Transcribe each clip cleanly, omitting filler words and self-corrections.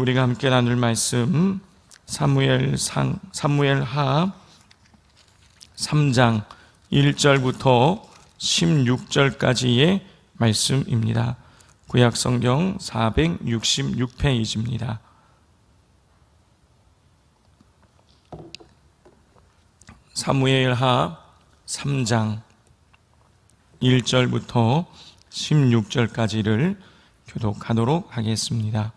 우리가 함께 나눌 말씀 사무엘하 3장 1절부터 16절까지의 말씀입니다. 구약성경 466페이지입니다. 사무엘하 3장 1절부터 16절까지를 교독하도록 하겠습니다.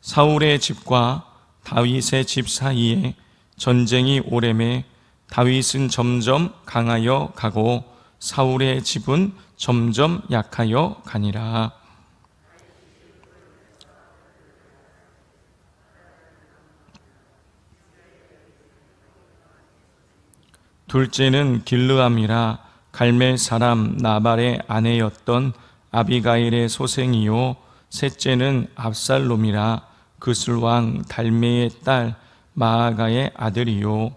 사울의 집과 다윗의 집 사이에 전쟁이 오래매 다윗은 점점 강하여 가고 사울의 집은 점점 약하여 가니라. 둘째는 길르암이라 갈멜 사람 나발의 아내였던 아비가일의 소생이요, 셋째는 압살롬이라 그술 왕 달메의 딸 마아가의 아들이요,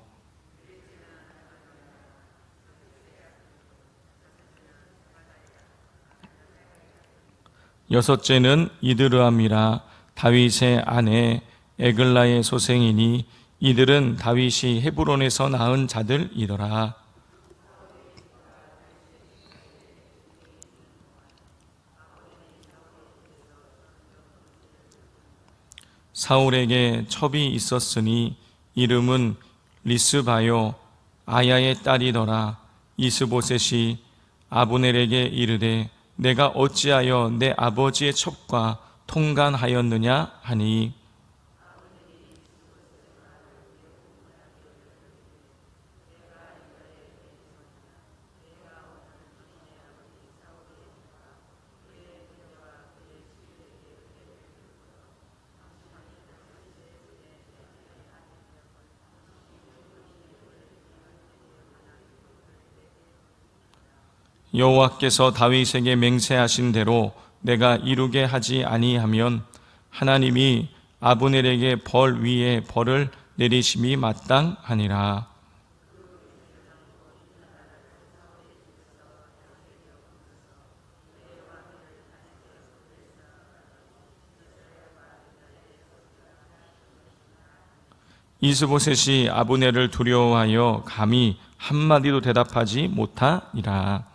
여섯째는 이드르암이라 다윗의 아내 에글라의 소생이니 이들은 다윗이 헤브론에서 낳은 자들이더라. 사울에게 첩이 있었으니 이름은 리스바요 아야의 딸이더라. 이스보셋이 아브넬에게 이르되 내가 어찌하여 내 아버지의 첩과 통간하였느냐 하니, 여호와께서 다윗에게 맹세하신 대로 내가 이루게 하지 아니하면 하나님이 아브넬에게 벌 위에 벌을 내리심이 마땅하니라. 이스보셋이 아브넬을 두려워하여 감히 한마디도 대답하지 못하니라.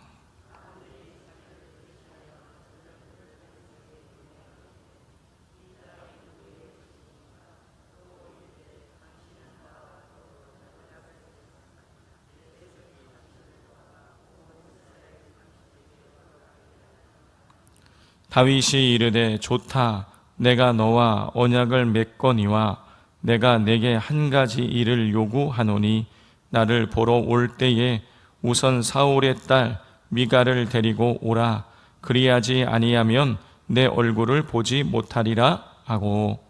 다윗이 이르되 좋다, 내가 너와 언약을 맺거니와 내가 내게 한 가지 일을 요구하노니 나를 보러 올 때에 우선 사울의 딸 미갈을 데리고 오라. 그리하지 아니하면 내 얼굴을 보지 못하리라 하고,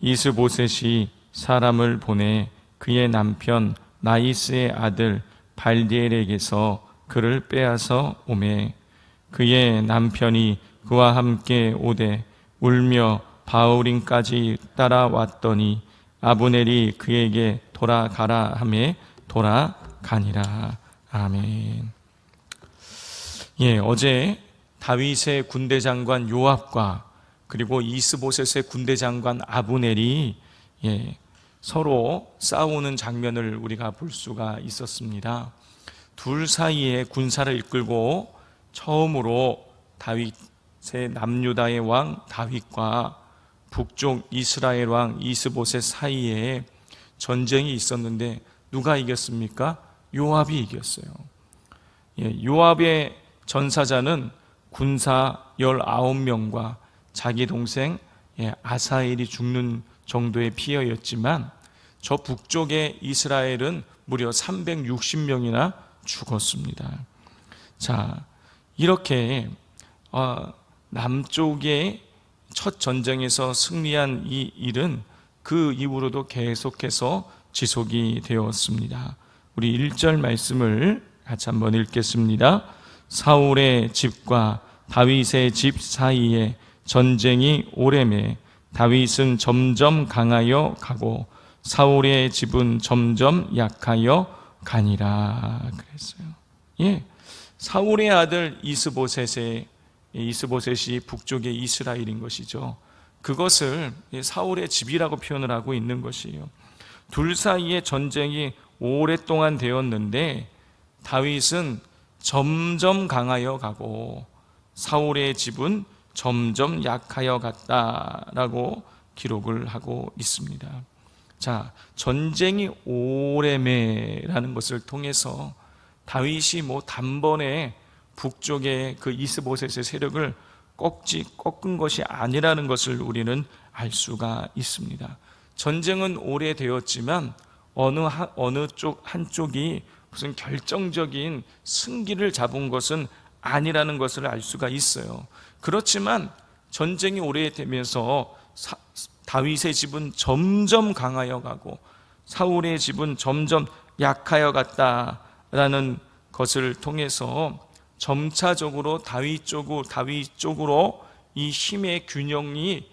이스보셋이 사람을 보내 그의 남편 나이스의 아들 발디엘에게서 그를 빼앗아 오매 그의 남편이 그와 함께 오되 울며 바후림까지 따라왔더니 아브넬이 그에게 돌아가라 하매 돌아가니라. 아멘. 어제 다윗의 군대 장관 요압과 그리고 이스보셋의 군대 장관 아브넬이 서로 싸우는 장면을 우리가 볼 수가 있었습니다. 둘 사이에 군사를 이끌고 처음으로 다윗의 남유다의 왕 다윗과 북쪽 이스라엘 왕 이스보셋 사이에 전쟁이 있었는데 누가 이겼습니까? 요압이 이겼어요. 요압의 전사자는 군사 19명과 자기 동생 아사엘이 죽는 정도의 피해였지만 저 북쪽의 이스라엘은 무려 360명이나 죽었습니다. 자, 이렇게 남쪽의 첫 전쟁에서 승리한 이 일은 그 이후로도 계속해서 지속이 되었습니다. 우리 1절 말씀을 같이 한번 읽겠습니다. 사울의 집과 다윗의 집 사이에 전쟁이 오래매 다윗은 점점 강하여 가고 사울의 집은 점점 약하여 가니라 그랬어요. 예, 사울의 아들 이스보셋이 북쪽의 이스라엘인 것이죠. 그것을 사울의 집이라고 표현을 하고 있는 것이에요. 둘 사이의 전쟁이 오랫동안 되었는데 다윗은 점점 강하여 가고 사울의 집은 점점 약하여 갔다라고 기록을 하고 있습니다. 자, 전쟁이 오래매라는 것을 통해서 다윗이 단번에 북쪽의 그 이스보셋의 세력을 꺾은 것이 아니라는 것을 우리는 알 수가 있습니다. 전쟁은 오래되었지만 어느 쪽 한쪽이 무슨 결정적인 승기를 잡은 것은 아니라는 것을 알 수가 있어요. 그렇지만 전쟁이 오래되면서 다윗의 집은 점점 강하여 가고 사울의 집은 점점 약하여 갔다라는 것을 통해서 점차적으로 다윗 쪽으로 이 힘의 균형이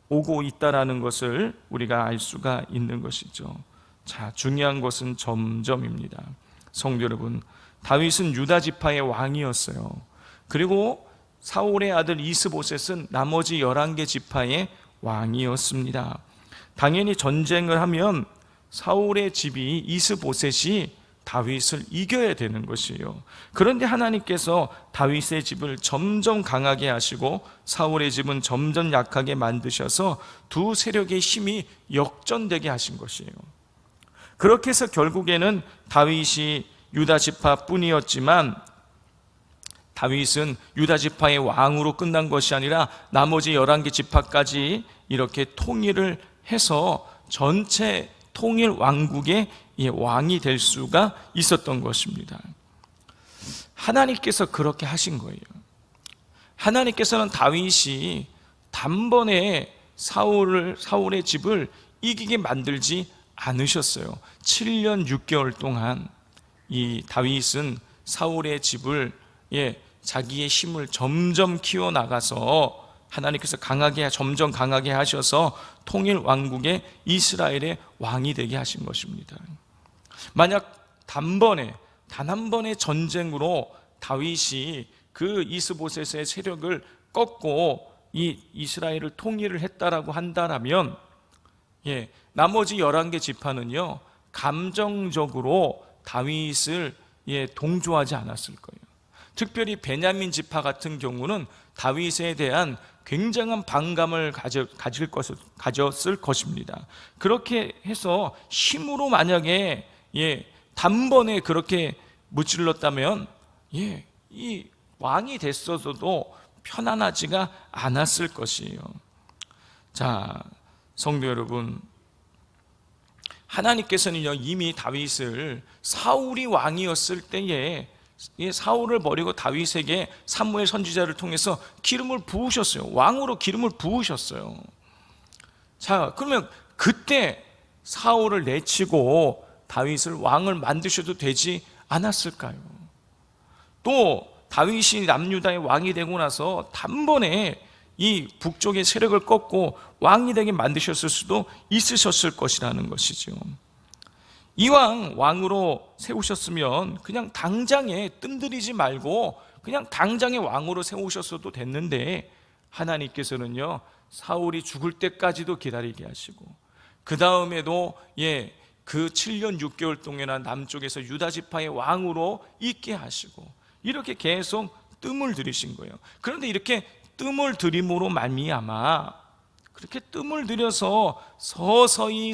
오고 있다라는 것을 우리가 알 수가 있는 것이죠. 자, 중요한 것은 점점입니다. 성도 여러분, 다윗은 유다 지파의 왕이었어요. 그리고 사울의 아들 이스보셋은 나머지 11개 지파의 왕이었습니다. 당연히 전쟁을 하면 사울의 집이 이스보셋이 다윗을 이겨야 되는 것이에요. 그런데 하나님께서 다윗의 집을 점점 강하게 하시고 사울의 집은 점점 약하게 만드셔서 두 세력의 힘이 역전되게 하신 것이에요. 그렇게 해서 결국에는 다윗이 유다 지파뿐이었지만 다윗은 유다 지파의 왕으로 끝난 것이 아니라 나머지 11개 지파까지 이렇게 통일을 해서 전체 통일 왕국의 왕이 될 수가 있었던 것입니다. 하나님께서 그렇게 하신 거예요. 하나님께서는 다윗이 단번에 사울의 집을 이기게 만들지 않으셨어요. 7년 6개월 동안 이 다윗은 사울의 집을 자기의 힘을 점점 키워나가서 하나님께서 점점 강하게 하셔서 통일 왕국의 이스라엘의 왕이 되게 하신 것입니다. 만약 단 한 번의 전쟁으로 다윗이 그 이스보셋의 세력을 꺾고 이 이스라엘을 통일을 했다라고 한다면 나머지 11개 지파는요 감정적으로 다윗을 동조하지 않았을 거예요. 특별히 베냐민 지파 같은 경우는 다윗에 대한 굉장한 반감을 가졌을 것입니다. 그렇게 해서 힘으로 만약에 단번에 그렇게 무찔렀다면 이 왕이 됐어도 편안하지가 않았을 것이에요. 자, 성도 여러분, 하나님께서는요 이미 다윗을 사울이 왕이었을 때에 사울을 버리고 다윗에게 사무엘 선지자를 통해서 기름을 부으셨어요. 왕으로 기름을 부으셨어요. 자, 그러면 그때 사울을 내치고 다윗을 왕을 만드셔도 되지 않았을까요? 또 다윗이 남유다의 왕이 되고 나서 단번에 이 북쪽의 세력을 꺾고 왕이 되게 만드셨을 수도 있으셨을 것이라는 것이죠. 이왕 왕으로 세우셨으면 그냥 당장에 뜸들이지 말고 그냥 당장에 왕으로 세우셨어도 됐는데 하나님께서는요 사울이 죽을 때까지도 기다리게 하시고 그 다음에도 그 7년 6개월 동안이나 남쪽에서 유다 지파의 왕으로 있게 하시고 이렇게 계속 뜸을 들이신 거예요. 그런데 이렇게 뜸을 들임으로 말미암아 그렇게 뜸을 들여서 서서히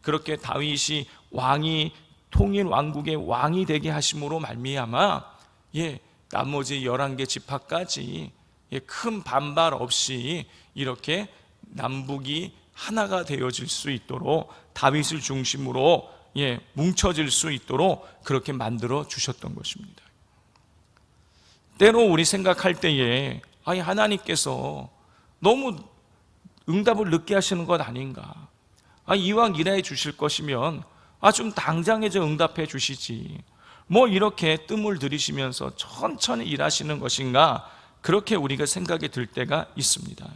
그렇게 다윗이 왕이 통일 왕국의 왕이 되게 하심으로 말미암아 나머지 11개 지파까지 큰 반발 없이 이렇게 남북이 하나가 되어질 수 있도록 다윗을 중심으로 뭉쳐질 수 있도록 그렇게 만들어 주셨던 것입니다. 때로 우리 생각할 때에 하나님께서 너무 응답을 늦게 하시는 것 아닌가, 이왕 일해 주실 것이면 좀 당장에 응답해 주시지 뭐 이렇게 뜸을 들이시면서 천천히 일하시는 것인가, 그렇게 우리가 생각이 들 때가 있습니다.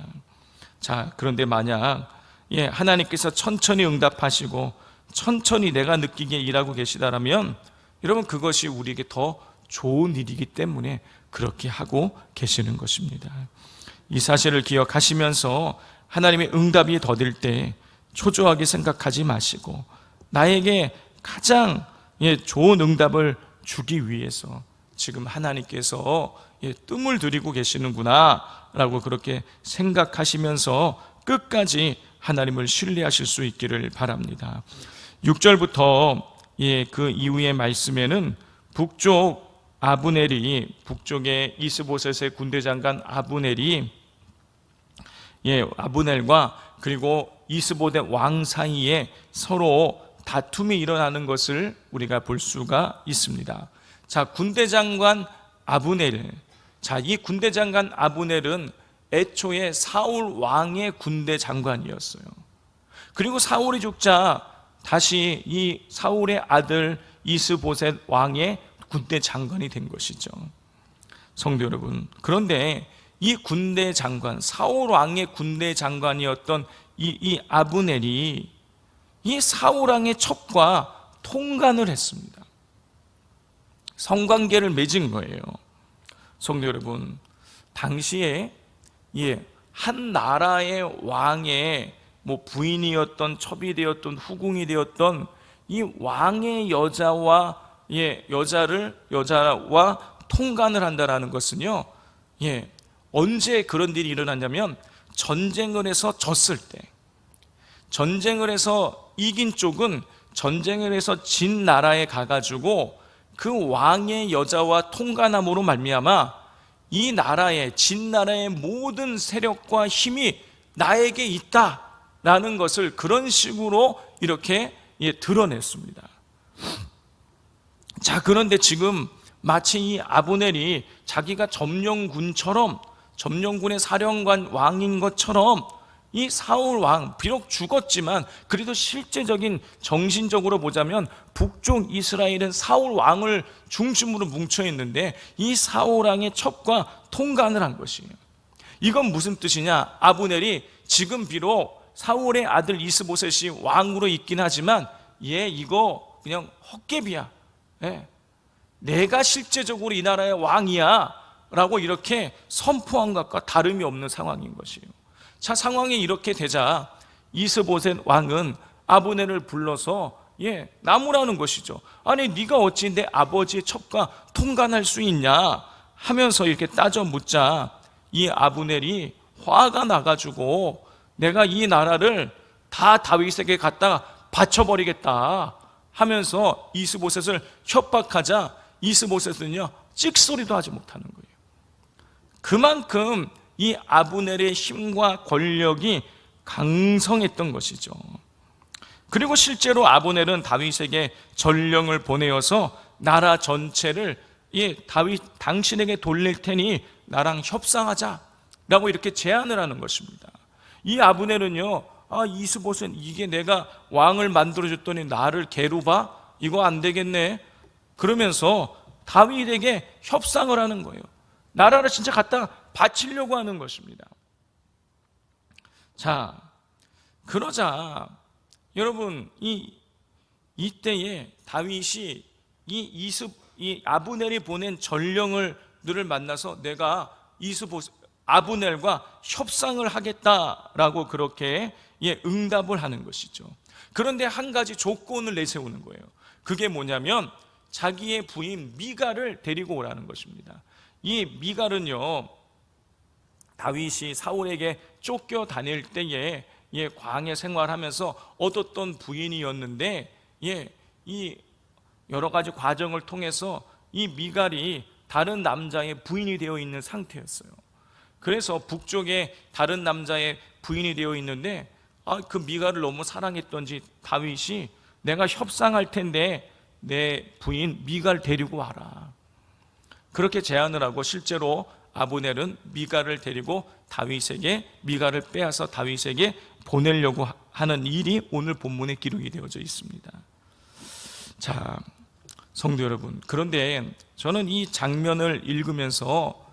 자, 그런데 만약 하나님께서 천천히 응답하시고 천천히 내가 느끼게 일하고 계시다라면 여러분, 그것이 우리에게 더 좋은 일이기 때문에 그렇게 하고 계시는 것입니다. 이 사실을 기억하시면서 하나님의 응답이 더딜 때 초조하게 생각하지 마시고 나에게 가장 좋은 응답을 주기 위해서 지금 하나님께서 뜸을 들이고 계시는구나 라고 그렇게 생각하시면서 끝까지 하나님을 신뢰하실 수 있기를 바랍니다. 6절부터 그 이후의 말씀에는 북쪽의 이스보셋의 군대장관 아브넬과 그리고 이스보셋 왕 사이에 서로 다툼이 일어나는 것을 우리가 볼 수가 있습니다. 자, 군대장관 아브넬. 자, 이 군대장관 아브넬은 애초에 사울 왕의 군대 장관이었어요. 그리고 사울이 죽자 다시 이 사울의 아들 이스보셋 왕의 군대 장관이 된 것이죠. 성도 여러분, 그런데 이 군대 장관, 사울 왕의 군대 장관이었던 이 아브넬이 이 사울 왕의 첩과 통간을 했습니다. 성관계를 맺은 거예요. 성도 여러분, 당시에 한 나라의 왕의 부인이었던, 첩이 되었던, 후궁이 되었던 이 왕의 여자와 통간을 한다라는 것은요, 언제 그런 일이 일어났냐면 전쟁을 해서 졌을 때, 전쟁을 해서 이긴 쪽은 전쟁을 해서 진 나라에 가가지고 그 왕의 여자와 통간함으로 말미암아 이 나라의, 진 나라의 모든 세력과 힘이 나에게 있다라는 것을 그런 식으로 이렇게 드러냈습니다. 자, 그런데 지금 마치 이 아브넬이 자기가 점령군의 사령관 왕인 것처럼 이 사울 왕, 비록 죽었지만 그래도 실제적인 정신적으로 보자면 북쪽 이스라엘은 사울 왕을 중심으로 뭉쳐 있는데 이 사울 왕의 첩과 통간을 한 것이에요. 이건 무슨 뜻이냐? 아브넬이 지금 비록 사울의 아들 이스보셋이 왕으로 있긴 하지만 이거 그냥 헛개비야. 내가 실제적으로 이 나라의 왕이야 라고 이렇게 선포한 것과 다름이 없는 상황인 것이에요. 자, 상황이 이렇게 되자 이스보셋 왕은 아브넬을 불러서 나무라는 것이죠. 아니, 네가 어찌 내 아버지의 첩과 통간할 수 있냐 하면서 이렇게 따져 묻자 이 아브넬이 화가 나가지고 내가 이 나라를 다 다윗에게 갖다 바쳐버리겠다 하면서 이스보셋을 협박하자 이스보셋은요, 찍소리도 하지 못하는 거예요. 그만큼 이 아브넬의 힘과 권력이 강성했던 것이죠. 그리고 실제로 아브넬은 다윗에게 전령을 보내어서 나라 전체를 다윗 당신에게 돌릴 테니 나랑 협상하자라고 이렇게 제안을 하는 것입니다. 이 아브넬은요, 이스보셋, 이게 내가 왕을 만들어줬더니 나를 게로봐? 이거 안 되겠네. 그러면서 다윗에게 협상을 하는 거예요. 나라를 진짜 갖다 바치려고 하는 것입니다. 자, 그러자 여러분, 이때에 다윗이 이 아브넬이 보낸 전령들을 만나서 내가 아브넬과 협상을 하겠다라고 그렇게 응답을 하는 것이죠. 그런데 한 가지 조건을 내세우는 거예요. 그게 뭐냐면 자기의 부인 미갈을 데리고 오라는 것입니다. 이 미갈은요, 다윗이 사울에게 쫓겨 다닐 때에 광야 생활하면서 얻었던 부인이었는데 이 여러 가지 과정을 통해서 이 미갈이 다른 남자의 부인이 되어 있는 상태였어요. 그래서 북쪽에 다른 남자의 부인이 되어 있는데 그 미갈을 너무 사랑했던지 다윗이 내가 협상할 텐데 내 부인 미갈 데리고 와라. 그렇게 제안을 하고 실제로 아브넬은 미갈을 데리고 미갈을 빼앗아 다윗에게 보내려고 하는 일이 오늘 본문에 기록이 되어져 있습니다. 자, 성도 여러분, 그런데 저는 이 장면을 읽으면서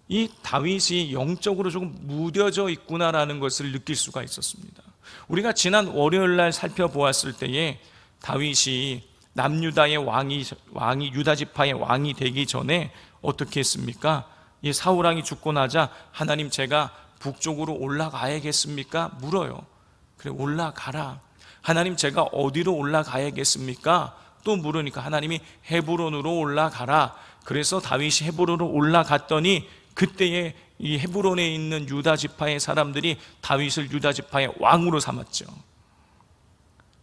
이 다윗이 영적으로 조금 무뎌져 있구나라는 것을 느낄 수가 있었습니다. 우리가 지난 월요일 날 살펴보았을 때에 다윗이 남유다의 왕이 유다 지파의 왕이 되기 전에 어떻게 했습니까? 이 사울 왕이 죽고 나자 하나님, 제가 북쪽으로 올라가야겠습니까? 물어요. 그래, 올라가라. 하나님, 제가 어디로 올라가야겠습니까? 또 물으니까 하나님이 헤브론으로 올라가라. 그래서 다윗이 헤브론으로 올라갔더니 그때에 이 헤브론에 있는 유다 지파의 사람들이 다윗을 유다 지파의 왕으로 삼았죠.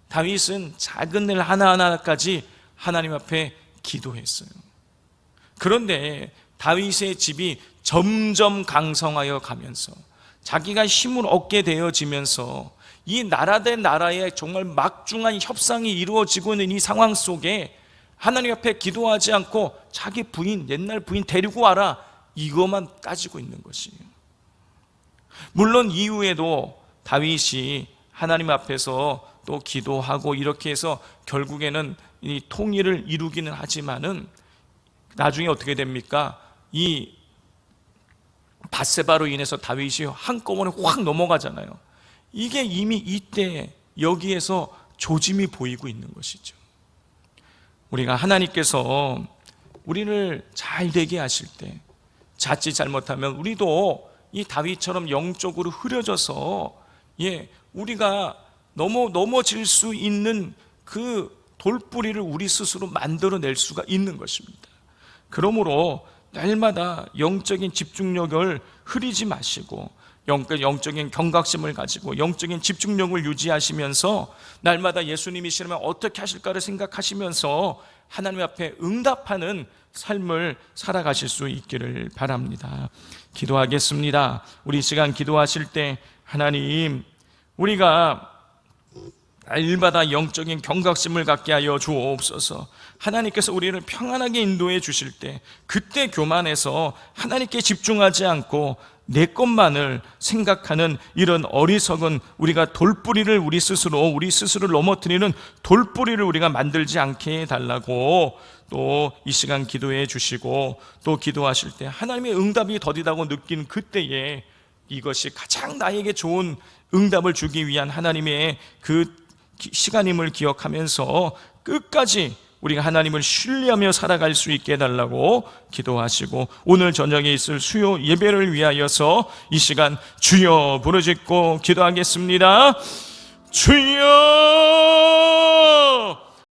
다윗은 작은 일 하나하나까지 하나님 앞에 기도했어요. 그런데 다윗의 집이 점점 강성하여 가면서 자기가 힘을 얻게 되어지면서 이 나라 대 나라의 정말 막중한 협상이 이루어지고 있는 이 상황 속에 하나님 앞에 기도하지 않고 자기 부인, 옛날 부인 데리고 와라, 이것만 따지고 있는 것이에요. 물론 이후에도 다윗이 하나님 앞에서 또 기도하고 이렇게 해서 결국에는 이 통일을 이루기는 하지만은 나중에 어떻게 됩니까? 이 밧세바로 인해서 다윗이 한꺼번에 확 넘어가잖아요. 이게 이미 이때 여기에서 조짐이 보이고 있는 것이죠. 우리가 하나님께서 우리를 잘 되게 하실 때 자칫 잘못하면 우리도 이 다윗처럼 영적으로 흐려져서 우리가 넘어질 수 있는 그 돌뿌리를 우리 스스로 만들어낼 수가 있는 것입니다. 그러므로 날마다 영적인 집중력을 흐리지 마시고 영적인 경각심을 가지고 영적인 집중력을 유지하시면서 날마다 예수님이시라면 어떻게 하실까를 생각하시면서 하나님 앞에 응답하는 삶을 살아가실 수 있기를 바랍니다. 기도하겠습니다. 우리 시간 기도하실 때 하나님, 우리가 날마다 영적인 경각심을 갖게 하여 주옵소서. 하나님께서 우리를 평안하게 인도해 주실 때 그때 교만해서 하나님께 집중하지 않고 내 것만을 생각하는 이런 어리석은 우리가 돌뿌리를 우리 스스로를 넘어뜨리는 돌뿌리를 우리가 만들지 않게 해달라고 또 이 시간 기도해 주시고, 또 기도하실 때 하나님의 응답이 더디다고 느낀 그때에 이것이 가장 나에게 좋은 응답을 주기 위한 하나님의 그 시간임을 기억하면서 끝까지 우리가 하나님을 신뢰하며 살아갈 수 있게 해달라고 기도하시고, 오늘 저녁에 있을 수요 예배를 위하여서 이 시간 주여 부르짖고 기도하겠습니다. 주여